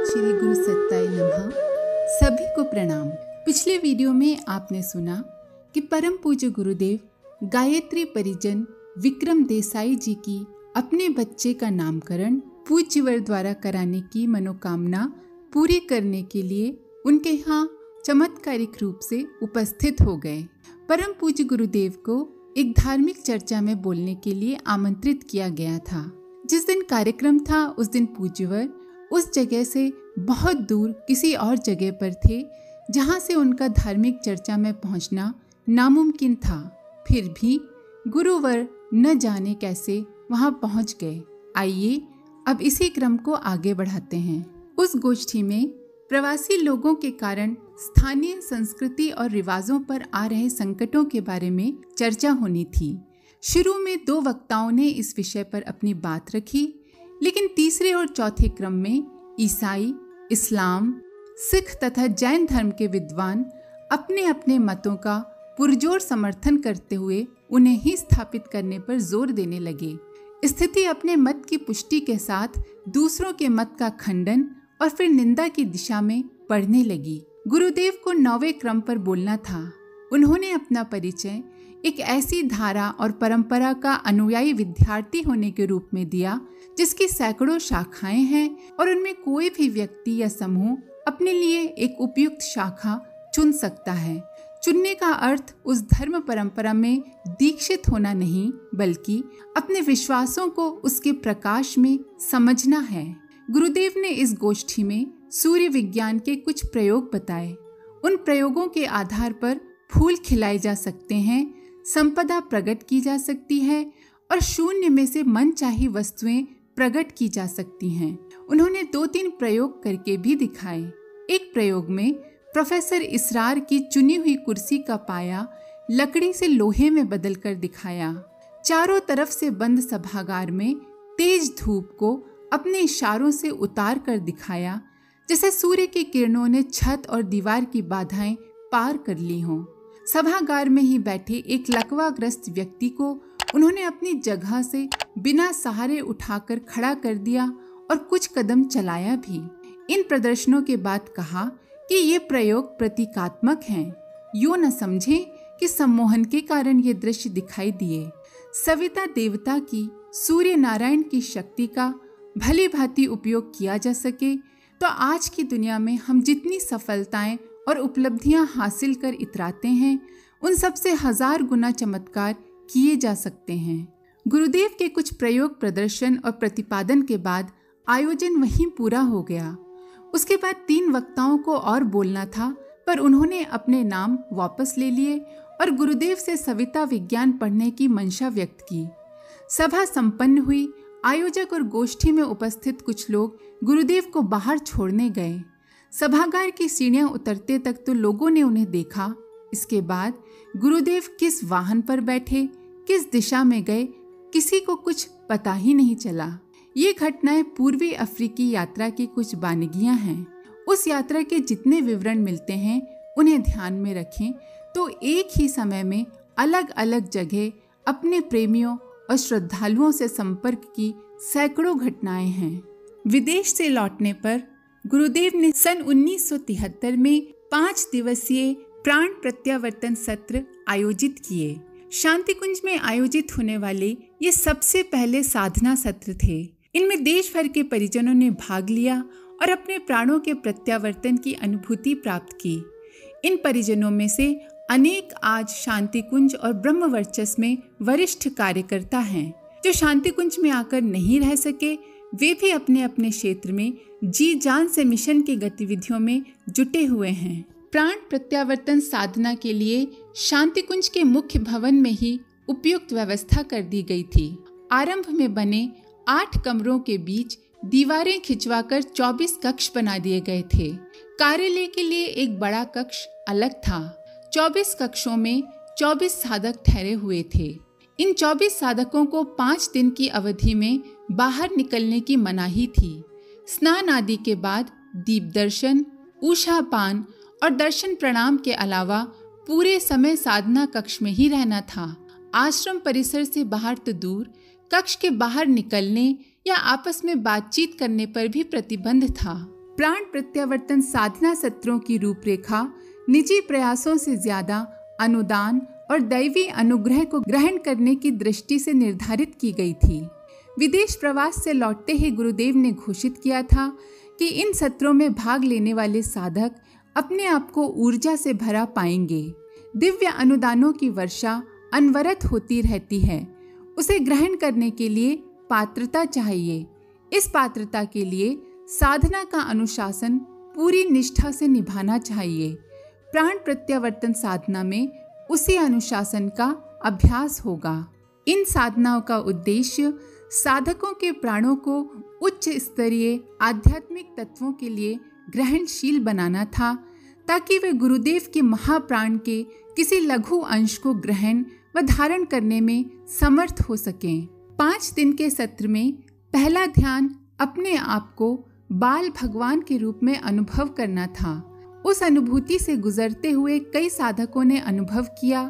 श्री गुरु सत्ताय नमः। सभी को प्रणाम। पिछले वीडियो में आपने सुना कि परम पूज्य गुरुदेव गायत्री परिजन विक्रम देसाई जी की अपने बच्चे का नामकरण पूज्यवर द्वारा कराने की मनोकामना पूरी करने के लिए उनके यहाँ चमत्कारिक रूप से उपस्थित हो गए। परम पूज्य गुरुदेव को एक धार्मिक चर्चा में बोलने के लिए आमंत्रित किया गया था। जिस दिन कार्यक्रम था उस दिन पूज्यवर उस जगह से बहुत दूर किसी और जगह पर थे जहां से उनका धार्मिक चर्चा में पहुंचना नामुमकिन था। फिर भी गुरुवर न जाने कैसे वहां पहुंच गए। आइए अब इसी क्रम को आगे बढ़ाते हैं। उस गोष्ठी में प्रवासी लोगों के कारण स्थानीय संस्कृति और रिवाजों पर आ रहे संकटों के बारे में चर्चा होनी थी। शुरू में 2 वक्ताओं ने इस विषय पर अपनी बात रखी, लेकिन तीसरे और चौथे क्रम में ईसाई, इस्लाम, सिख तथा जैन धर्म के विद्वान अपने अपने मतों का पुरजोर समर्थन करते हुए उन्हें ही स्थापित करने पर जोर देने लगे। स्थिति अपने मत की पुष्टि के साथ दूसरों के मत का खंडन और फिर निंदा की दिशा में बढ़ने लगी। गुरुदेव को 9वें क्रम पर बोलना था। उन्होंने अपना परिचय एक ऐसी धारा और परंपरा का अनुयायी विद्यार्थी होने के रूप में दिया जिसकी सैकड़ों शाखाएं हैं और उनमें कोई भी व्यक्ति या समूह अपने लिए एक उपयुक्त शाखा चुन सकता है। चुनने का अर्थ उस धर्म परंपरा में दीक्षित होना नहीं, बल्कि अपने विश्वासों को उसके प्रकाश में समझना है। गुरुदेव ने इस गोष्ठी में सूर्य विज्ञान के कुछ प्रयोग बताए। उन प्रयोगों के आधार पर फूल खिलाए जा सकते हैं, संपदा प्रकट की जा सकती है और शून्य में से मनचाही वस्तुएं प्रकट की जा सकती हैं। उन्होंने 2-3 प्रयोग करके भी दिखाए। एक प्रयोग में प्रोफेसर इसरार की चुनी हुई कुर्सी का पाया लकड़ी से लोहे में बदलकर दिखाया। चारों तरफ से बंद सभागार में तेज धूप को अपने इशारों से उतार कर दिखाया, जैसे सूर्य की किरणों ने छत और दीवार की बाधाएं पार कर ली हों। सभागार में ही बैठे एक लकवाग्रस्त व्यक्ति को उन्होंने अपनी जगह से बिना सहारे उठाकर खड़ा कर दिया और कुछ कदम चलाया भी। इन प्रदर्शनों के बाद कहा कि ये प्रयोग प्रतीकात्मक हैं। यूं न समझें कि सम्मोहन के कारण ये दृश्य दिखाई दिए। सविता देवता की, सूर्य नारायण की शक्ति का भली भांति उपयोग किया जा सके तो आज की दुनिया में हम जितनी सफलताएं और उपलब्धियां हासिल कर इतराते हैं, उन सब से 1000 गुना चमत्कार किए जा सकते हैं। गुरुदेव के कुछ प्रयोग, प्रदर्शन और प्रतिपादन के बाद आयोजन वहीं पूरा हो गया। उसके बाद 3 वक्ताओं को और बोलना था, पर उन्होंने अपने नाम वापस ले लिए और गुरुदेव से सविता विज्ञान पढ़ने की मंशा व्यक्त की। सभा संपन्न हुई। आयोजक और गोष्ठी में उपस्थित कुछ लोग गुरुदेव को बाहर छोड़ने गए। सभागार की सीढ़ियां उतरते तक तो लोगों ने उन्हें देखा। इसके बाद गुरुदेव किस वाहन पर बैठे, किस दिशा में गए, किसी को कुछ पता ही नहीं चला। ये घटनाएं पूर्वी अफ्रीकी यात्रा की कुछ बानगियां हैं। उस यात्रा के जितने विवरण मिलते हैं उन्हें ध्यान में रखें तो एक ही समय में अलग अलग जगह अपने प्रेमियों और श्रद्धालुओं से संपर्क की सैकड़ों घटनाएं हैं। विदेश से लौटने पर गुरुदेव ने सन 1973 में 5 दिवसीय प्राण प्रत्यावर्तन सत्र आयोजित किए। शांति कुंज में आयोजित होने वाले ये सबसे पहले साधना सत्र थे। इनमें देश भर के परिजनों ने भाग लिया और अपने प्राणों के प्रत्यावर्तन की अनुभूति प्राप्त की। इन परिजनों में से अनेक आज शांति कुंज और ब्रह्म वर्चस्व में वरिष्ठ कार्यकर्ता हैं। जो शांति कुंज में आकर नहीं रह सके, वे भी अपने अपने क्षेत्र में जी जान से मिशन की गतिविधियों में जुटे हुए हैं। प्राण प्रत्यावर्तन साधना के लिए शांति कुंज के मुख्य भवन में ही उपयुक्त व्यवस्था कर दी गई थी। आरंभ में बने 8 कमरों के बीच दीवारें खिंचवाकर 24 कक्ष बना दिए गए थे। कार्यालय के लिए एक बड़ा कक्ष अलग था। 24 कक्षों में 24 साधक ठहरे हुए थे। इन 24 साधकों को 5 दिन की अवधि में बाहर निकलने की मनाही थी। स्नान आदि के बाद दीप दर्शन, उषा पान और दर्शन प्रणाम के अलावा पूरे समय साधना कक्ष में ही रहना था। आश्रम परिसर से बाहर तो दूर, कक्ष के बाहर निकलने या आपस में बातचीत करने पर भी प्रतिबंध था। प्राण प्रत्यावर्तन साधना सत्रों की रूपरेखा निजी प्रयासों से ज्यादा अनुदान और दैवी अनुग्रह को ग्रहण करने की दृष्टि से निर्धारित की गई थी। विदेश प्रवास से लौटते ही गुरुदेव ने घोषित किया था कि इन सत्रों में भाग लेने वाले साधक अपने आप को ऊर्जा से भरा पाएंगे। दिव्य अनुदानों की वर्षा अनवरत होती रहती है। उसे ग्रहण करने के लिए पात्रता चाहिए। इस पात्रता के लिए साधना का अनुशासन पूरी निष्ठा से निभाना चाहिए। प्राण प्रत्यावर्तन साधना में उसी अनुशासन का अभ्यास होगा। इन साधनाओं का उद्देश्य साधकों के प्राणों को उच्च स्तरीय आध्यात्मिक तत्वों के लिए ग्रहणशील बनाना था, ताकि वे गुरुदेव के महाप्राण के किसी लघु अंश को ग्रहण व धारण करने में समर्थ हो सकें। 5 दिन के सत्र में पहला ध्यान अपने आप को बाल भगवान के रूप में अनुभव करना था। उस अनुभूति से गुजरते हुए कई साधकों ने अनुभव किया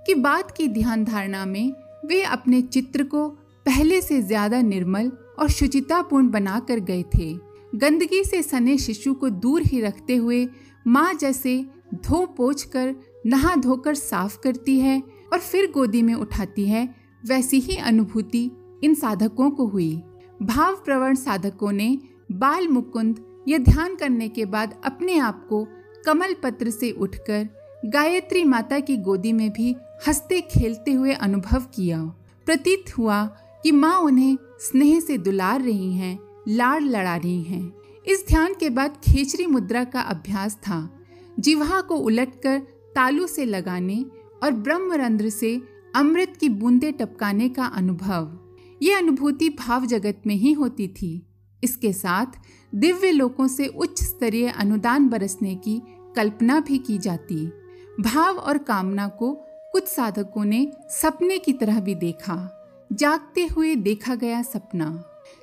कि बाद की ध्यान धारणा में वे अपने चित्र को पहले से ज्यादा निर्मल और शुचितापूर्ण बनाकर गए थे। गंदगी से सने शिशु को दूर ही रखते हुए माँ जैसे धो पोंछ कर नहा धोकर साफ करती है और फिर गोदी में उठाती है, वैसी ही अनुभूति इन साधकों को हुई। भाव प्रवण साधकों ने बाल मुकुंद यह ध्यान करने के बाद अपने आप को कमल पत्र से उठकर गायत्री माता की गोदी में भी हंसते खेलते हुए अनुभव किया। प्रतीत हुआ कि माँ उन्हें स्नेह से दुलार रही हैं, लाड़ लड़ा रही हैं। इस ध्यान के बाद खेचरी मुद्रा का अभ्यास था। जिह्वा को उलटकर तालू से लगाने और ब्रह्मरंध्र से अमृत की बूंदें टपकाने का अनुभव। यह अनुभूति भाव जगत में ही होती थी। इसके साथ दिव्य लोकों से उच्च स्तरीय अनुदान बरसने की कल्पना भी की जाती। भाव और कामना को कुछ साधकों ने सपने की तरह भी देखा। जागते हुए देखा गया सपना।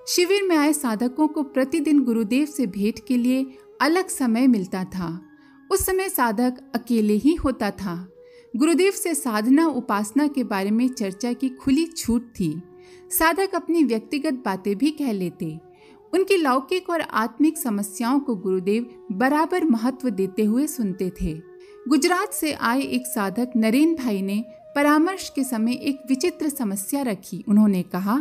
शिविर में आए साधकों को प्रतिदिन गुरुदेव से भेंट के लिए अलग समय मिलता था। उस समय साधक अकेले ही होता था। गुरुदेव से साधना उपासना के बारे में चर्चा की खुली छूट थी। साधक अपनी व्यक्तिगत बातें भी कह लेते। उनकी लौकिक और आत्मिक समस्याओं को गुरुदेव बराबर महत्व देते हुए सुनते थे। गुजरात से आए एक साधक नरेन भाई ने परामर्श के समय एक विचित्र समस्या रखी। उन्होंने कहा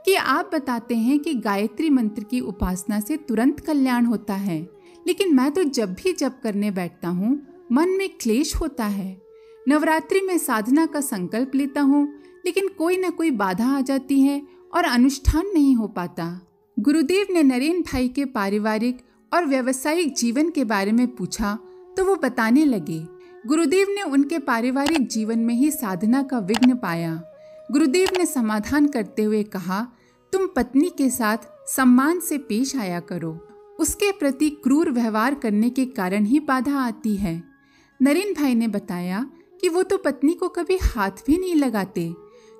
कि आप बताते हैं कि गायत्री मंत्र की उपासना से तुरंत कल्याण होता है, लेकिन मैं तो जब भी जप करने बैठता हूँ मन में क्लेश होता है। नवरात्रि में साधना का संकल्प लेता हूँ, लेकिन कोई न कोई बाधा आ जाती है और अनुष्ठान नहीं हो पाता। गुरुदेव ने नरेन भाई के पारिवारिक और व्यावसायिक जीवन के बारे में पूछा तो वो बताने लगे। गुरुदेव ने उनके पारिवारिक जीवन में ही साधना का विघ्न पाया। गुरुदेव ने समाधान करते हुए कहा, तुम पत्नी के साथ सम्मान से पेश आया करो। उसके प्रति क्रूर व्यवहार करने के कारण ही बाधा आती है। नरेन भाई ने बताया कि वो तो पत्नी को कभी हाथ भी नहीं लगाते।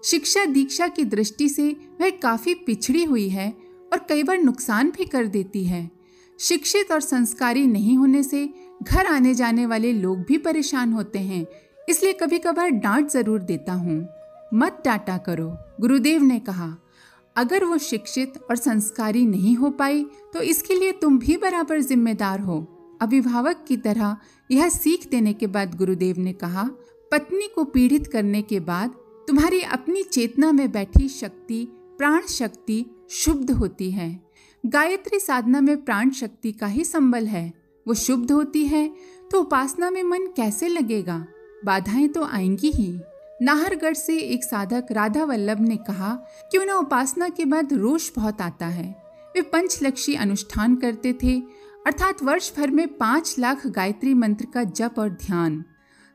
शिक्षा दीक्षा की दृष्टि से वह काफी पिछड़ी हुई है और कई बार नुकसान भी कर देती है। शिक्षित और संस्कारी नहीं होने से घर आने जाने वाले लोग भी परेशान होते हैं, इसलिए कभी कभार डांट जरूर देता हूँ। मत डांटा करो। गुरुदेव ने कहा, अगर वो शिक्षित और संस्कारी नहीं हो पाई तो इसके लिए तुम भी बराबर जिम्मेदार हो। अभिभावक की तरह यह सीख देने के बाद गुरुदेव ने कहा, पत्नी को पीड़ित करने के बाद तुम्हारी अपनी चेतना में बैठी शक्ति, प्राण शक्ति शुद्ध होती है। गायत्री साधना में प्राण शक्ति का ही संबल है। वो शुद्ध होती है तो उपासना में मन कैसे लगेगा? बाधाएं तो आएंगी ही। नाहरगढ़ से एक साधक राधा वल्लभ ने कहा कि उन्हें उपासना के बाद रोष बहुत आता है। वे पंचलक्षी अनुष्ठान करते थे, अर्थात वर्ष भर में 5 लाख गायत्री मंत्र का जप और ध्यान,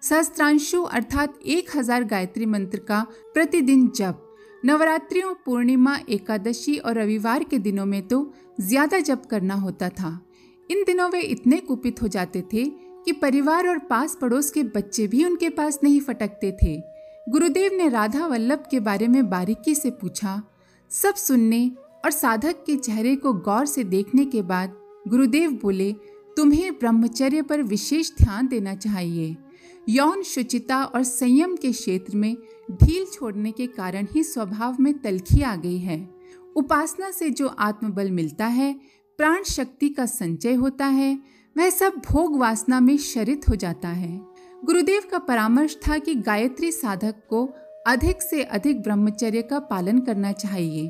सहस्त्रांशु अर्थात 1000 गायत्री मंत्र का प्रतिदिन जप। नवरात्रियों, पूर्णिमा, एकादशी और रविवार के दिनों में तो ज्यादा जप करना होता था। इन दिनों वे इतने कुपित हो जाते थे कि परिवार और पास पड़ोस के बच्चे भी उनके पास नहीं फटकते थे। गुरुदेव ने राधा वल्लभ के बारे में बारीकी से पूछा। सब सुनने और साधक के चेहरे को गौर से देखने के बाद गुरुदेव बोले, तुम्हें ब्रह्मचर्य पर विशेष ध्यान देना चाहिए। यौन शुचिता और संयम के क्षेत्र में ढील छोड़ने के कारण ही स्वभाव में तलखी आ गई है। उपासना से जो आत्मबल मिलता है प्राण शक्ति का संचय होता है, वह सब भोग वासना में शरित हो जाता है। गुरुदेव का परामर्श था कि गायत्री साधक को अधिक से अधिक ब्रह्मचर्य का पालन करना चाहिए।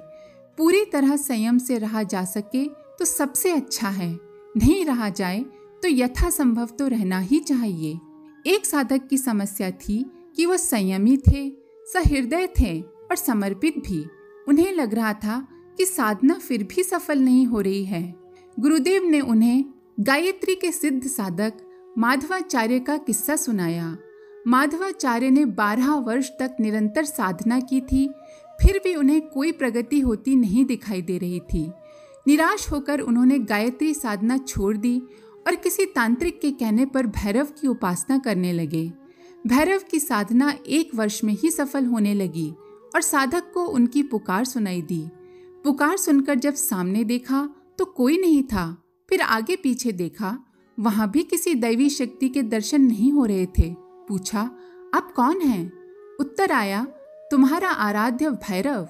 पूरी तरह संयम से रहा जा सके तो सबसे अच्छा है, नहीं रहा जाए तो यथासंभव तो रहना ही चाहिए। एक साधक की समस्या थी कि वह संयमी थे, सहृदय थे और समर्पित भी। उन्हें लग रहा था कि साधना फिर भी सफल नहीं हो रही है। गुरुदेव ने उन्हें गायत्री के सिद्ध साधक माधवाचार्य का किस्सा सुनाया। माधवाचार्य ने 12 वर्ष तक निरंतर साधना की थी, फिर भी उन्हें कोई प्रगति होती नहीं दिखाई दे रही थी। निराश होकर उन्होंने गायत्री साधना छोड़ दी और किसी तांत्रिक के कहने पर भैरव की उपासना करने लगे। भैरव की साधना 1 वर्ष में ही सफल होने लगी और साधक को उनकी पुकार सुनाई दी। पुकार सुनकर जब सामने देखा तो कोई नहीं था, फिर आगे पीछे देखा, वहां भी किसी दैवी शक्ति के दर्शन नहीं हो रहे थे। पूछा, आप कौन हैं? उत्तर आया, तुम्हारा आराध्य भैरव।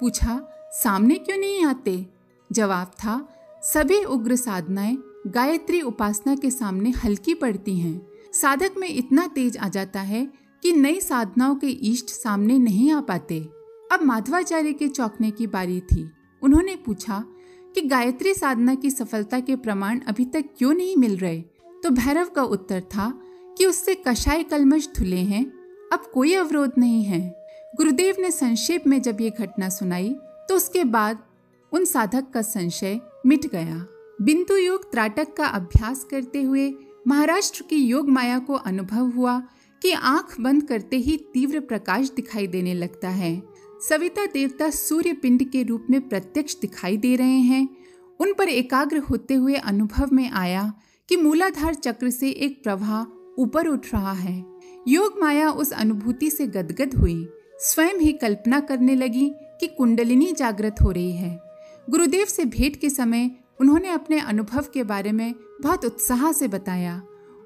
पूछा, सामने क्यों नहीं आते? जवाब था, सभी उग्र साधनाएं गायत्री उपासना के सामने हल्की पड़ती हैं। साधक में इतना तेज आ जाता है कि नई साधनाओं के इष्ट सामने नहीं आ पाते। अब माधवाचार्य के चौंकने की बारी थी। उन्होंने पूछा कि गायत्री साधना की सफलता के प्रमाण अभी तक क्यों नहीं मिल रहे? तो भैरव का उत्तर था कि उससे कषाय कलमश धुले हैं, अब कोई अवरोध नहीं है। गुरुदेव ने संक्षेप में जब ये घटना सुनाई तो उसके बाद उन साधक का संशय मिट गया। बिंदु योग त्राटक का अभ्यास करते हुए महाराष्ट्र की योग माया को अनुभव हुआ कि आंख बंद करते ही तीव्र प्रकाश दिखाई देने लगता है। सविता देवता सूर्य पिंड के रूप में प्रत्यक्ष दिखाई दे रहे हैं। उन पर एकाग्र होते हुए अनुभव में आया कि मूलाधार चक्र से एक प्रवाह ऊपर उठ रहा है। योग माया उस अनुभूति से गदगद हुई, स्वयं ही कल्पना करने लगी कि कुंडलिनी जागृत हो रही है। गुरुदेव से भेंट के समय उन्होंने अपने अनुभव के बारे में बहुत उत्साह से बताया।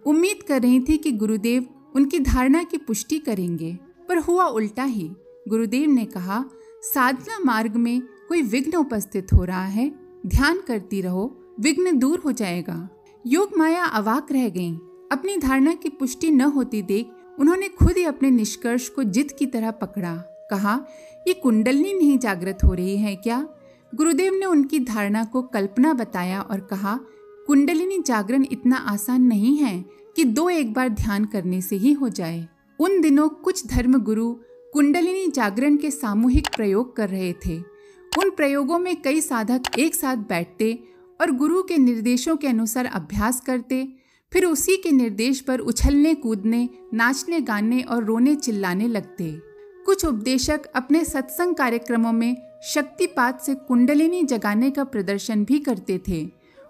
उम्मीद कर रही थी कि गुरुदेव उनकी धारणा की पुष्टि करेंगे, पर हुआ उल्टा ही। गुरुदेव ने कहा, साधना मार्ग में कोई विघ्न उपस्थित हो रहा है, ध्यान करती रहो, विघ्न दूर हो जाएगा। योग माया अवाक रह गईं। अपनी धारणा की पुष्टि न होती देख उन्होंने खुद ही अपने निष्कर्ष को जिद की तरह पकड़ा। कहा, ये कुंडलिनी नहीं जागृत हो रही है क्या? गुरुदेव ने उनकी धारणा को कल्पना बताया और कहा, कुंडलिनी जागरण इतना आसान नहीं है कि 2-1 बार ध्यान करने से ही हो जाए। उन दिनों कुछ धर्म गुरु कुंडलिनी जागरण के सामूहिक प्रयोग कर रहे थे। उन प्रयोगों में कई साधक एक साथ बैठते और गुरु के निर्देशों के अनुसार अभ्यास करते, फिर उसी के निर्देश पर उछलने कूदने, नाचने गाने और रोने चिल्लाने लगते। कुछ उपदेशक अपने सत्संग कार्यक्रमों में शक्तिपात से कुंडलिनी जगाने का प्रदर्शन भी करते थे।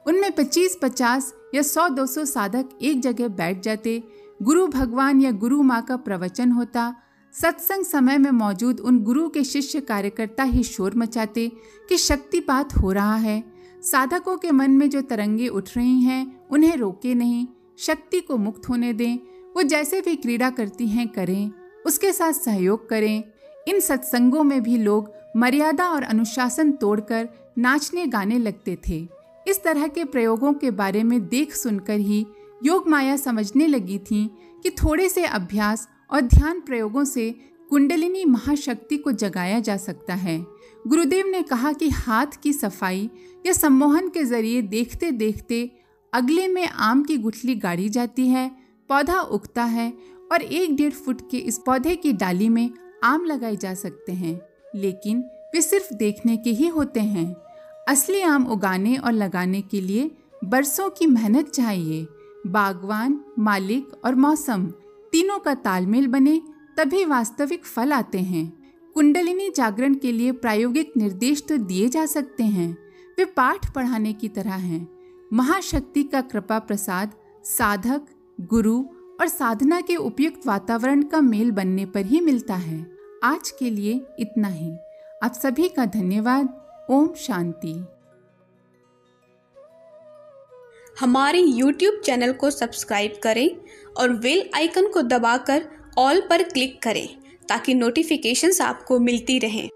उनमें 25-50 या 100-200 साधक एक जगह बैठ जाते। गुरु भगवान या गुरु माँ का प्रवचन होता। सत्संग समय में मौजूद उन गुरु के शिष्य कार्यकर्ता ही शोर मचाते कि शक्तिपात हो रहा है। साधकों के मन में जो तरंगे उठ रही हैं उन्हें रोके नहीं, शक्ति को मुक्त होने दें। वो जैसे भी क्रीड़ा करती हैं करें, उसके साथ सहयोग करें। इन सत्संगों में भी लोग मर्यादा और अनुशासन तोड़कर नाचने गाने लगते थे। इस तरह के प्रयोगों के बारे में देख सुनकर ही योग माया समझने लगी थी कि थोड़े से अभ्यास और ध्यान प्रयोगों से कुंडलिनी महाशक्ति को जगाया जा सकता है। गुरुदेव ने कहा कि हाथ की सफाई या सम्मोहन के जरिए देखते देखते अगले में आम की गुठली गाड़ी जाती है, पौधा उगता है और 1-1.5 फुट के इस पौधे की डाली में आम लगाए जा सकते हैं, लेकिन वे सिर्फ देखने के ही होते हैं। असली आम उगाने और लगाने के लिए बरसों की मेहनत चाहिए। बागवान, मालिक और मौसम तीनों का तालमेल बने तभी वास्तविक फल आते हैं। कुंडलिनी जागरण के लिए प्रायोगिक निर्देश तो दिए जा सकते हैं, वे पाठ पढ़ाने की तरह हैं। महाशक्ति का कृपा प्रसाद साधक, गुरु और साधना के उपयुक्त वातावरण का मेल बनने पर ही मिलता है। आज के लिए इतना ही। आप सभी का धन्यवाद। ओम शांति। हमारे YouTube चैनल को सब्सक्राइब करें और बेल आइकन को दबाकर ऑल पर क्लिक करें ताकि नोटिफिकेशंस आपको मिलती रहें।